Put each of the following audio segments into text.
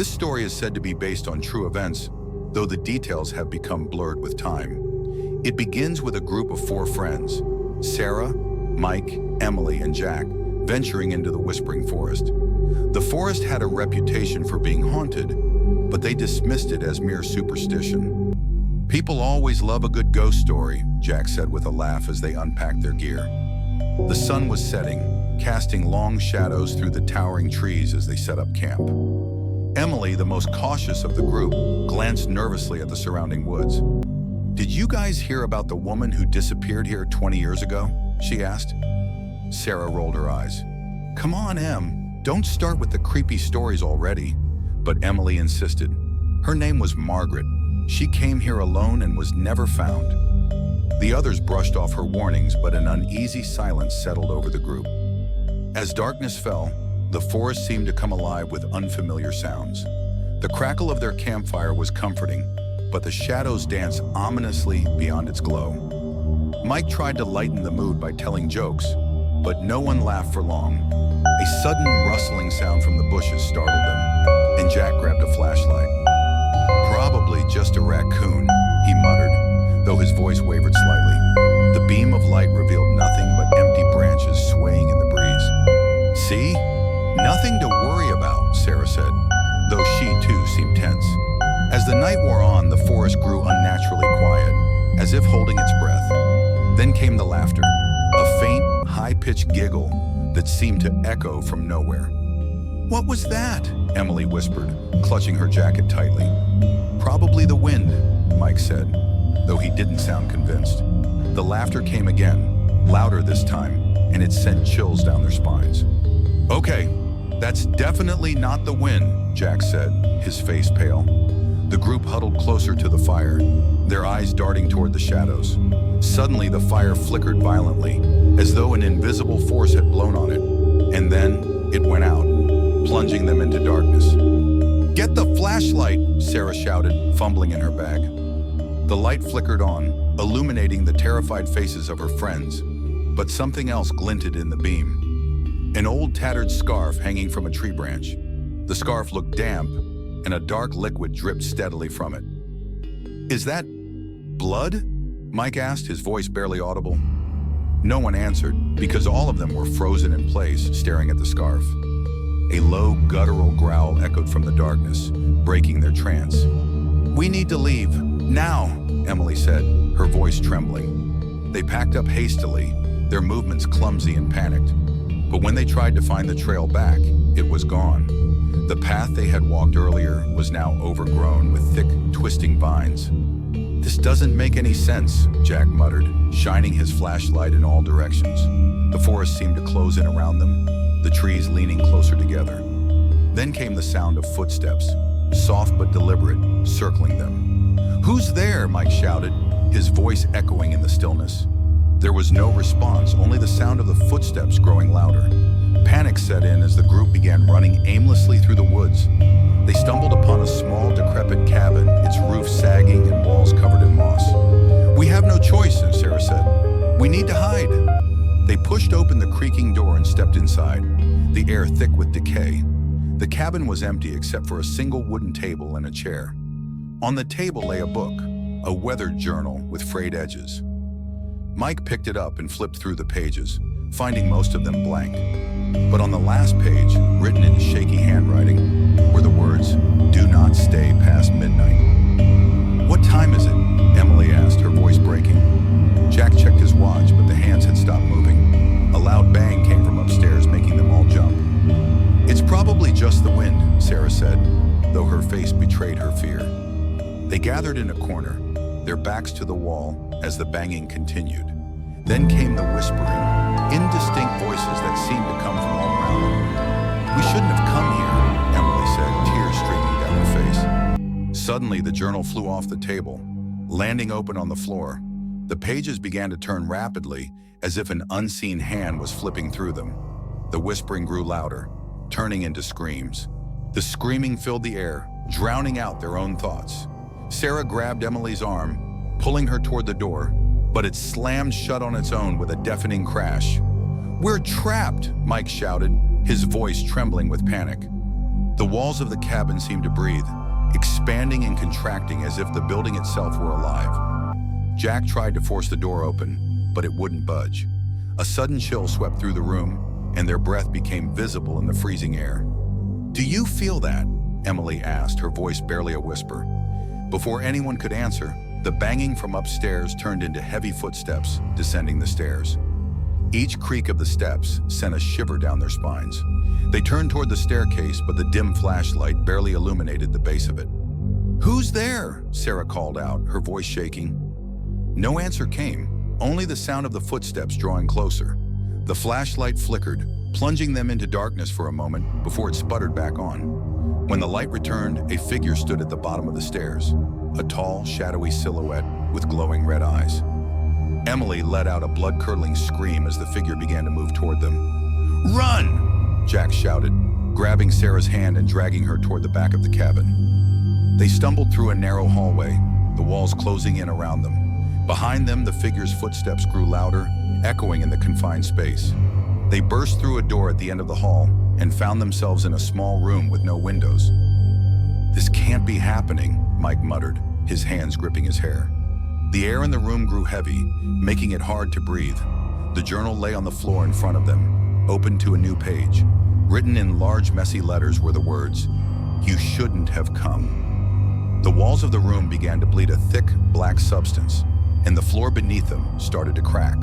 This story is said to be based on true events, though the details have become blurred with time. It begins with a group of 4 friends, Sarah, Mike, Emily, and Jack, venturing into the Whispering Forest. The forest had a reputation for being haunted, but they dismissed it as mere superstition. "People always love a good ghost story," Jack said with a laugh as they unpacked their gear. The sun was setting, casting long shadows through the towering trees as they set up camp. Emily, the most cautious of the group, glanced nervously at the surrounding woods. "Did you guys hear about the woman who disappeared here 20 years ago?" she asked. Sarah rolled her eyes. "Come on, Em, don't start with the creepy stories already." But Emily insisted. "Her name was Margaret. She came here alone and was never found." The others brushed off her warnings, but an uneasy silence settled over the group. As darkness fell, the forest seemed to come alive with unfamiliar sounds. The crackle of their campfire was comforting, but the shadows danced ominously beyond its glow. Mike tried to lighten the mood by telling jokes, but no one laughed for long. A sudden rustling sound from the bushes startled them, and Jack grabbed a flashlight. "Probably just a raccoon," he muttered, though his voice wavered slightly. The beam of light revealed nothing but empty branches swaying in the breeze. "See? Nothing to worry about," Sarah said, though she too seemed tense. As the night wore on, the forest grew unnaturally quiet, as if holding its breath. Then came the laughter, a faint, high-pitched giggle that seemed to echo from nowhere. "What was that?" Emily whispered, clutching her jacket tightly. "Probably the wind," Mike said, though he didn't sound convinced. The laughter came again, louder this time, and it sent chills down their spines. "Okay, that's definitely not the wind," Jack said, his face pale. The group huddled closer to the fire, their eyes darting toward the shadows. Suddenly, the fire flickered violently, as though an invisible force had blown on it, and then it went out, plunging them into darkness. "Get the flashlight!" Sarah shouted, fumbling in her bag. The light flickered on, illuminating the terrified faces of her friends, but something else glinted in the beam. An old tattered scarf hanging from a tree branch. The scarf looked damp, and a dark liquid dripped steadily from it. "Is that blood?" Mike asked, his voice barely audible. No one answered, because all of them were frozen in place, staring at the scarf. A low, guttural growl echoed from the darkness, breaking their trance. "We need to leave, now," Emily said, her voice trembling. They packed up hastily, their movements clumsy and panicked. But when they tried to find the trail back, it was gone. The path they had walked earlier was now overgrown with thick, twisting vines. "This doesn't make any sense," Jack muttered, shining his flashlight in all directions. The forest seemed to close in around them, the trees leaning closer together. Then came the sound of footsteps, soft but deliberate, circling them. "Who's there?" Mike shouted, his voice echoing in the stillness. There was no response, only the sound of the footsteps growing louder. Panic set in as the group began running aimlessly through the woods. They stumbled upon a small, decrepit cabin, its roof sagging and walls covered in moss. "We have no choice," Sarah said. "We need to hide." They pushed open the creaking door and stepped inside, the air thick with decay. The cabin was empty except for a single wooden table and a chair. On the table lay a book, a weathered journal with frayed edges. Mike picked it up and flipped through the pages, finding most of them blank. But on the last page, written in shaky handwriting, were the words, "Do not stay past midnight." "What time is it?" Emily asked, her voice breaking. Jack checked his watch, but the hands had stopped moving. A loud bang came from upstairs, making them all jump. "It's probably just the wind," Sarah said, though her face betrayed her fear. They gathered in a corner, their backs to the wall, as the banging continued. Then came the whispering, indistinct voices that seemed to come from all around them. "We shouldn't have come here," Emily said, tears streaming down her face. Suddenly, the journal flew off the table, landing open on the floor. The pages began to turn rapidly, as if an unseen hand was flipping through them. The whispering grew louder, turning into screams. The screaming filled the air, drowning out their own thoughts. Sarah grabbed Emily's arm, pulling her toward the door, but it slammed shut on its own with a deafening crash. "We're trapped!" Mike shouted, his voice trembling with panic. The walls of the cabin seemed to breathe, expanding and contracting as if the building itself were alive. Jack tried to force the door open, but it wouldn't budge. A sudden chill swept through the room, and their breath became visible in the freezing air. "Do you feel that?" Emily asked, her voice barely a whisper. Before anyone could answer, the banging from upstairs turned into heavy footsteps descending the stairs. Each creak of the steps sent a shiver down their spines. They turned toward the staircase, but the dim flashlight barely illuminated the base of it. "Who's there?" Sarah called out, her voice shaking. No answer came, only the sound of the footsteps drawing closer. The flashlight flickered, plunging them into darkness for a moment before it sputtered back on. When the light returned, a figure stood at the bottom of the stairs, a tall, shadowy silhouette with glowing red eyes. Emily let out a blood-curdling scream as the figure began to move toward them. "Run!" Jack shouted, grabbing Sarah's hand and dragging her toward the back of the cabin. They stumbled through a narrow hallway, the walls closing in around them. Behind them, the figure's footsteps grew louder, echoing in the confined space. They burst through a door at the end of the hall and found themselves in a small room with no windows. "This can't be happening," Mike muttered, his hands gripping his hair. The air in the room grew heavy, making it hard to breathe. The journal lay on the floor in front of them, open to a new page. Written in large, messy letters were the words, "You shouldn't have come." The walls of the room began to bleed a thick, black substance, and the floor beneath them started to crack.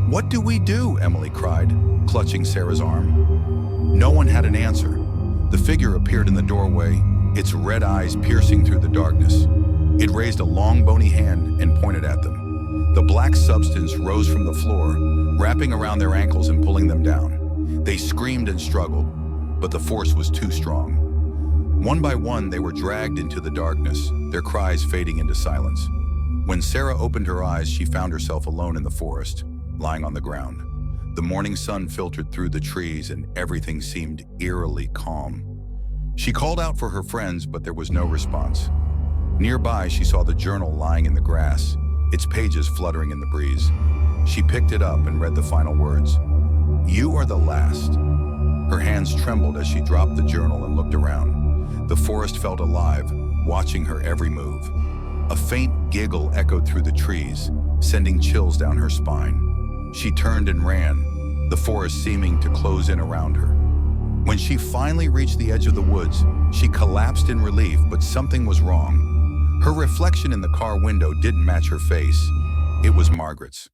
"What do we do?" Emily cried, clutching Sarah's arm. No one had an answer. The figure appeared in the doorway, its red eyes piercing through the darkness. It raised a long, bony hand and pointed at them. The black substance rose from the floor, wrapping around their ankles and pulling them down. They screamed and struggled, but the force was too strong. One by one, they were dragged into the darkness, their cries fading into silence. When Sarah opened her eyes, she found herself alone in the forest, lying on the ground. The morning sun filtered through the trees and everything seemed eerily calm. She called out for her friends, but there was no response. Nearby, she saw the journal lying in the grass, its pages fluttering in the breeze. She picked it up and read the final words. "You are the last." Her hands trembled as she dropped the journal and looked around. The forest felt alive, watching her every move. A faint giggle echoed through the trees, sending chills down her spine. She turned and ran, the forest seeming to close in around her. When she finally reached the edge of the woods, she collapsed in relief, but something was wrong. Her reflection in the car window didn't match her face. It was Margaret's.